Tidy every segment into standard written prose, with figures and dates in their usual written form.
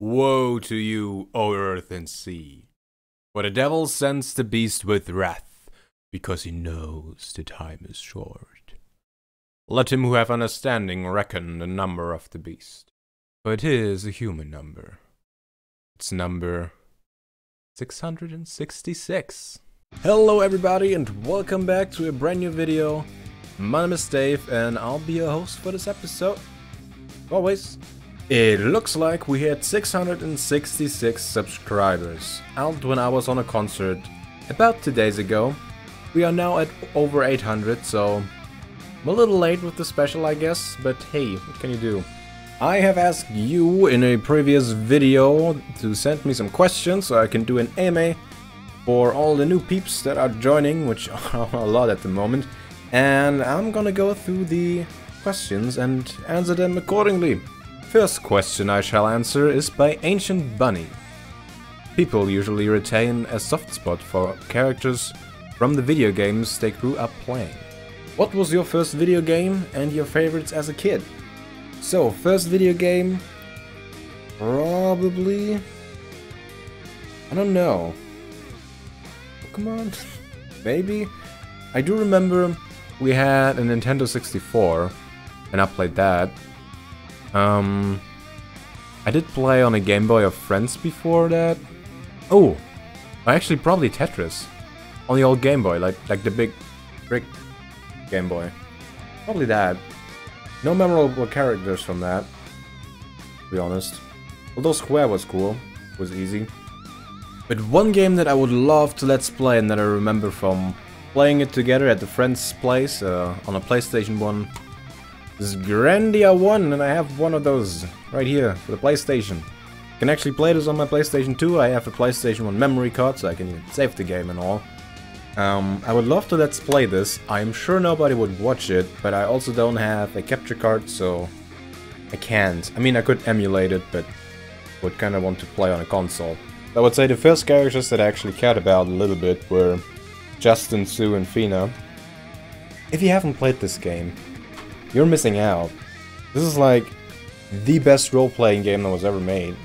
Woe to you, O earth and sea, for the devil sends the beast with wrath, because he knows the time is short. Let him who have understanding reckon the number of the beast, for it is a human number. It's number 666. Hello everybody and welcome back to a brand new video. My name is Dave and I'll be your host for this episode. Always. It looks like we had 666 subscribers out when I was on a concert about 2 days ago. We are now at over 800, so I'm a little late with the special, I guess, but hey, what can you do? I have asked you in a previous video to send me some questions so I can do an AMA for all the new peeps that are joining, which are a lot at the moment, and I'm gonna go through the questions and answer them accordingly. First question I shall answer is by Ancient Bunny. People usually retain a soft spot for characters from the video games they grew up playing. What was your first video game and your favorites as a kid? So, first video game, probably, I don't know, Pokemon? Maybe? I do remember we had a Nintendo 64 and I played that. I did play on a Game Boy of Friends before that. Oh, actually probably Tetris. On the old Game Boy, like the big brick Game Boy. Probably that. No memorable characters from that, to be honest. Although Square was cool, was easy. But one game that I would love to let's play and that I remember from playing it together at the friend's place on a PlayStation 1 is Grandia 1, and I have one of those right here for the PlayStation. I can actually play this on my PlayStation 2, I have a PlayStation 1 memory card so I can even save the game and all. I would love to let's play this. I'm sure nobody would watch it, but I also don't have a capture card, so I can't. I mean, I could emulate it, but would kinda want to play on a console. I would say the first characters that I actually cared about a little bit were Justin, Sue, and Fina. If you haven't played this game, you're missing out. This is like the best role-playing game that was ever made.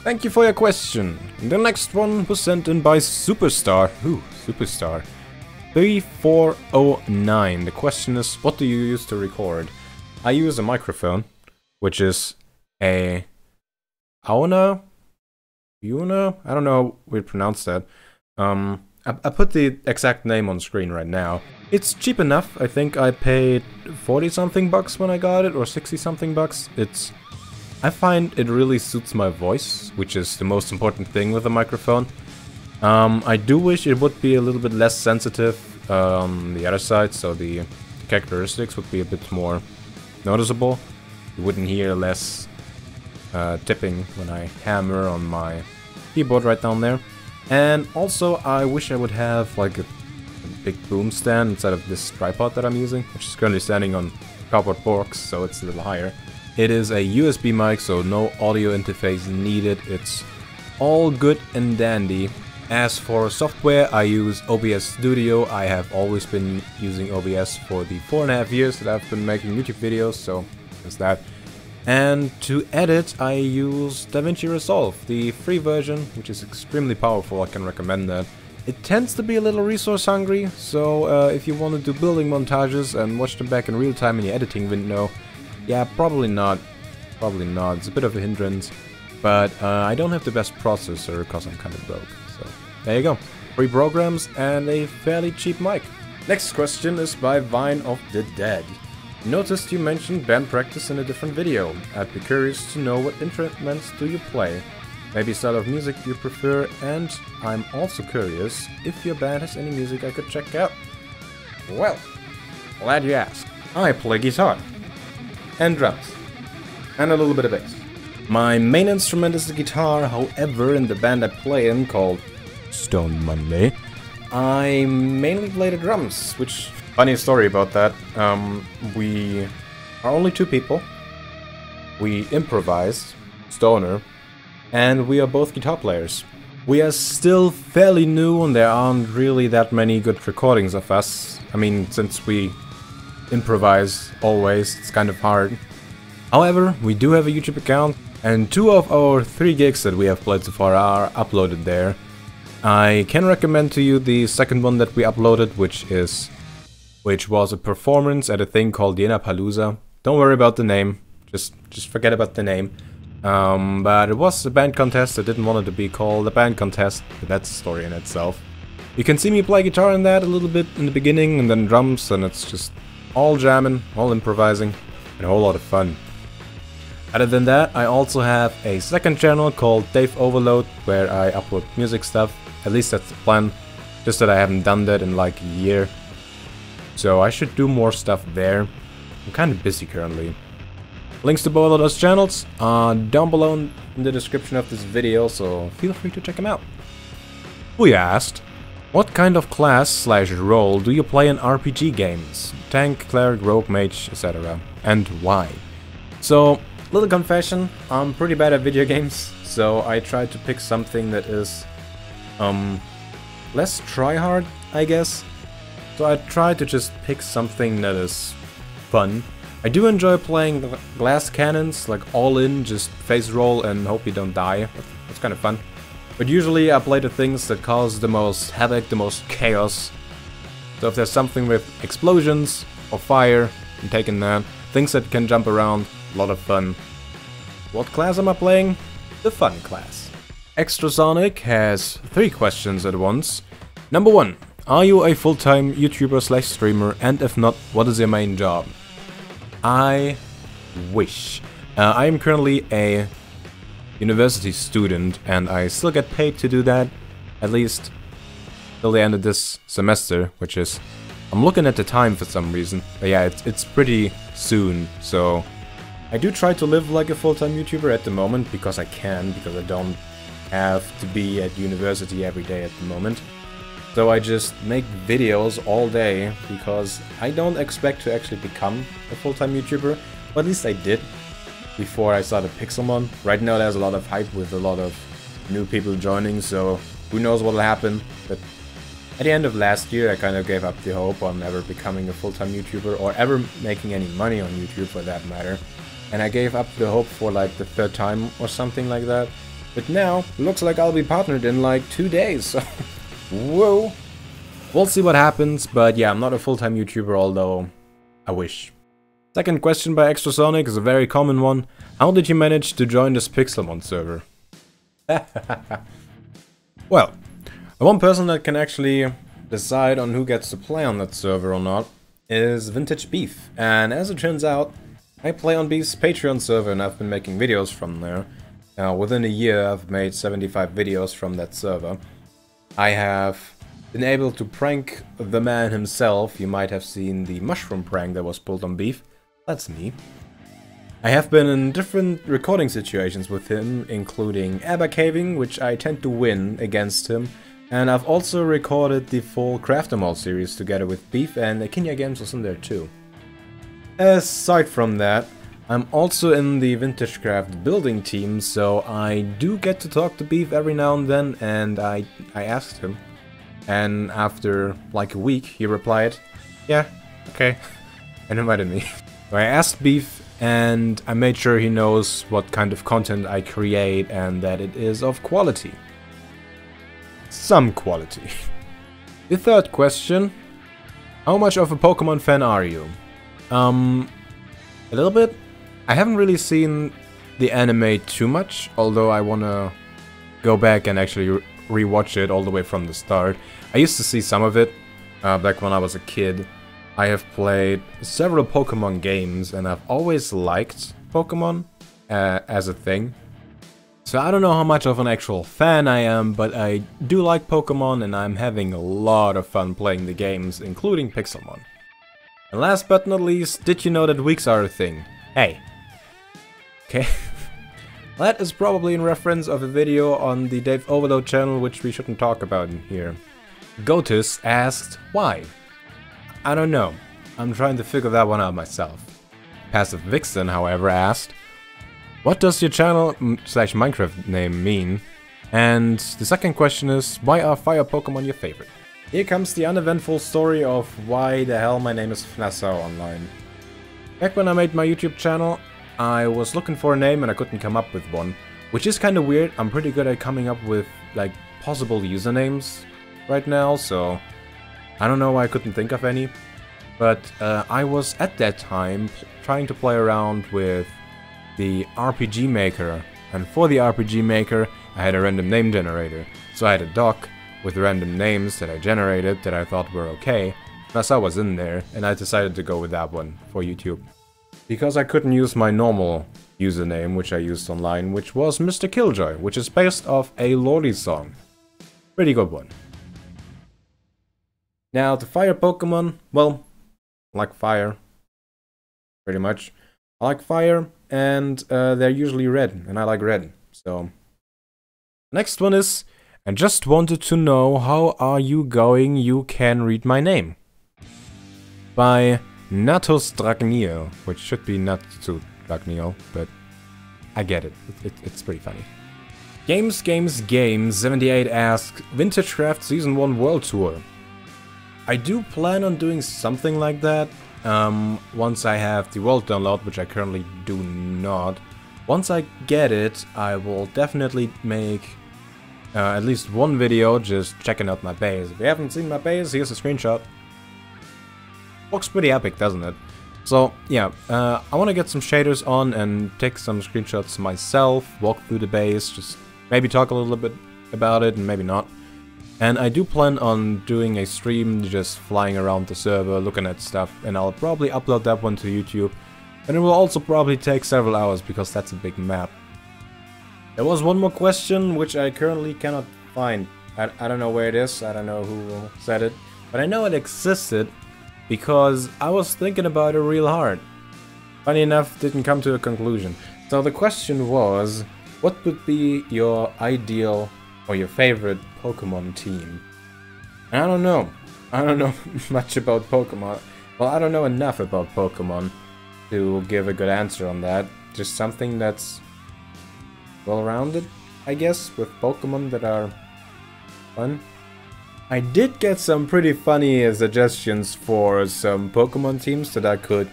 Thank you for your question. The next one was sent in by Superstar. Ooh, Superstar. 3409. The question is, what do you use to record? I use a microphone, which is a Auna? Una? I don't know how we pronounce that. I put the exact name on screen right now. It's cheap enough. I think I paid 40 something bucks when I got it, or 60 something bucks. I find it really suits my voice, which is the most important thing with a microphone. I do wish it would be a little bit less sensitive on the other side, so the characteristics would be a bit more noticeable. You wouldn't hear less tipping when I hammer on my keyboard right down there. And also, I wish I would have like a big boom stand instead of this tripod that I'm using, which is currently standing on a cardboard box, so it's a little higher. It is a USB mic, so no audio interface needed. It's all good and dandy. As for software, I use OBS Studio. I have always been using OBS for the 4.5 years that I've been making YouTube videos, so there's that. And to edit, I use DaVinci Resolve, the free version, which is extremely powerful. I can recommend that. It tends to be a little resource hungry, so if you want to do building montages and watch them back in real time in your editing window, yeah, probably not. Probably not. It's a bit of a hindrance. But I don't have the best processor because I'm kind of broke. So there you go. Free programs and a fairly cheap mic. Next question is by Vine of the Dead. Noticed you mentioned band practice in a different video. I'd be curious to know what instruments do you play, maybe style of music you prefer, and I'm also curious if your band has any music I could check out. Well, glad you asked. I play guitar and drums and a little bit of bass. My main instrument is the guitar, however in the band I play in, called Stone Monday, I mainly play the drums, which... Funny story about that. We are only 2 people. We improvise, stoner, and we are both guitar players. We are still fairly new and there aren't really that many good recordings of us. I mean, since we improvise always, it's kind of hard. However, we do have a YouTube account, and 2 of our 3 gigs that we have played so far are uploaded there. I can recommend to you the second one that we uploaded, which was a performance at a thing called Palooza. Don't worry about the name, just forget about the name. But it was a band contest. I didn't want it to be called a band contest, but that's a story in itself. You can see me play guitar in that a little bit in the beginning, and then drums, and it's just all jamming, all improvising, and a whole lot of fun. Other than that, I also have a second channel called Dave Overload, where I upload music stuff. At least that's the plan, just that I haven't done that in like a year. So I should do more stuff there. I'm kind of busy currently. Links to both of those channels are down below in the description of this video, so feel free to check them out. We asked, what kind of class/role do you play in RPG games? Tank, cleric, rogue, mage, etc. And why? So, little confession, I'm pretty bad at video games, so I tried to pick something that is less tryhard, I guess. So I tried to just pick something that is fun. I do enjoy playing glass cannons, like all in, just face roll and hope you don't die. That's kind of fun. But usually I play the things that cause the most havoc, the most chaos. So if there's something with explosions or fire, I'm taking that. Things that can jump around, a lot of fun. What class am I playing? The fun class. Extrasonic has 3 questions at once. Number 1. Are you a full-time YouTuber/streamer, and if not, what is your main job? I wish. I am currently a university student, and I still get paid to do that, at least till the end of this semester, which is... I'm looking at the time for some reason, but yeah, it's pretty soon, so... I do try to live like a full-time YouTuber at the moment, because I can, because I don't have to be at university every day at the moment. So I just make videos all day, because I don't expect to actually become a full-time YouTuber, or at least I did before I started Pixelmon. Right now there's a lot of hype with a lot of new people joining, so who knows what will happen. But at the end of last year I kind of gave up the hope on ever becoming a full-time YouTuber, or ever making any money on YouTube for that matter. And I gave up the hope for like the 3rd time or something like that. But now, looks like I'll be partnered in like 2 days, so... Whoa! We'll see what happens, but yeah, I'm not a full-time YouTuber, although I wish. Second question by Extrasonic is a very common one. How did you manage to join this Pixelmon server? Well, the one person that can actually decide on who gets to play on that server or not is Vintage Beef. And as it turns out, I play on Beef's Patreon server and I've been making videos from there. Within a year I've made 75 videos from that server. I have been able to prank the man himself. You might have seen the mushroom prank that was pulled on Beef. That's me. I have been in different recording situations with him, including ABBA caving, which I tend to win against him. And I've also recorded the full Craft 'em All series together with Beef, and Akinya Games was in there too. Aside from that, I'm also in the Vintage Craft building team, so I do get to talk to Beef every now and then, and I asked him. And after like a week, he replied, yeah, okay, and invited me. So I asked Beef, and I made sure he knows what kind of content I create and that it is of quality. Some quality. The third question, how much of a Pokemon fan are you? A little bit. I haven't really seen the anime too much, although I wanna go back and actually rewatch it all the way from the start. I used to see some of it back when I was a kid. I have played several Pokemon games and I've always liked Pokemon as a thing. So I don't know how much of an actual fan I am, but I do like Pokemon and I'm having a lot of fun playing the games, including Pixelmon. And last but not least, did you know that weeks are a thing? Hey. Okay. That is probably in reference of a video on the Dave Overload channel, which we shouldn't talk about in here. Gotus asked why. I don't know. I'm trying to figure that one out myself. Passive Vixen, however, asked, what does your channel slash Minecraft name mean? And the second question is, why are fire Pokemon your favorite? Here comes the uneventful story of why the hell my name is FNASAO online. Back when I made my YouTube channel, I was looking for a name and I couldn't come up with one, which is kind of weird. I'm pretty good at coming up with like possible usernames right now, so I don't know why I couldn't think of any. But I was at that time trying to play around with the RPG Maker, and for the RPG Maker I had a random name generator. So I had a doc with random names that I generated that I thought were okay. Plus I was in there, and I decided to go with that one for YouTube. Because I couldn't use my normal username, which I used online, which was Mr. Killjoy, which is based off a Lordy song. Pretty good one. Now, the fire Pokemon, well, I like fire. Pretty much. I like fire, and they're usually red, and I like red, so... Next one is, I just wanted to know, how are you going? You can read my name. By Natus Dragneel, which should be Natsu Dragneel, but I get it. It's pretty funny. Games 78 asks, Vintagecraft Season 1 World Tour. I do plan on doing something like that, once I have the world download, which I currently do not. Once I get it, I will definitely make at least one video just checking out my base. If you haven't seen my base, here's a screenshot. Looks pretty epic, doesn't it? So, yeah, I want to get some shaders on and take some screenshots myself, walk through the base, just maybe talk a little bit about it and maybe not. And I do plan on doing a stream just flying around the server, looking at stuff, and I'll probably upload that one to YouTube. And it will also probably take several hours because that's a big map. There was one more question which I currently cannot find. I don't know where it is, I don't know who said it, but I know it existed because I was thinking about it real hard. Funny enough, didn't come to a conclusion. So the question was, what would be your ideal or your favorite Pokemon team? And I don't know. I don't know much about Pokemon. Well, I don't know enough about Pokemon to give a good answer on that. Just something that's well-rounded, I guess, with Pokemon that are fun. I did get some pretty funny suggestions for some Pokemon teams that I could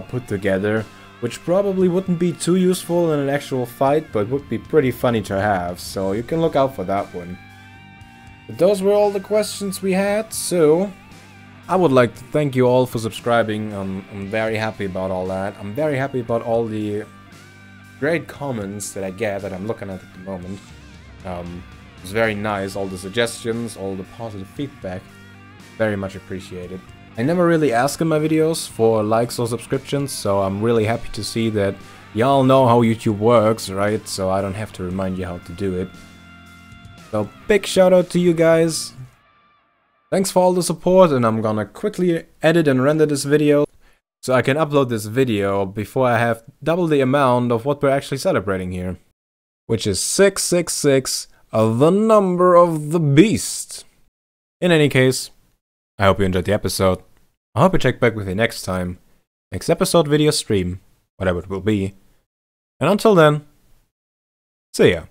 put together, which probably wouldn't be too useful in an actual fight, but would be pretty funny to have, so you can look out for that one. But those were all the questions we had, so I would like to thank you all for subscribing. I'm very happy about all that. I'm very happy about all the great comments that I get that I'm looking at the moment. It's very nice, all the suggestions, all the positive feedback. Very much appreciated. I never really ask in my videos for likes or subscriptions, so I'm really happy to see that y'all know how YouTube works, right? So I don't have to remind you how to do it. So big shout out to you guys. Thanks for all the support, and I'm gonna quickly edit and render this video so I can upload this video before I have double the amount of what we're actually celebrating here, which is 666, the number of the beast. In any case, I hope you enjoyed the episode. I hope you check back with me next time. Next episode, video, stream, whatever it will be. And until then, see ya.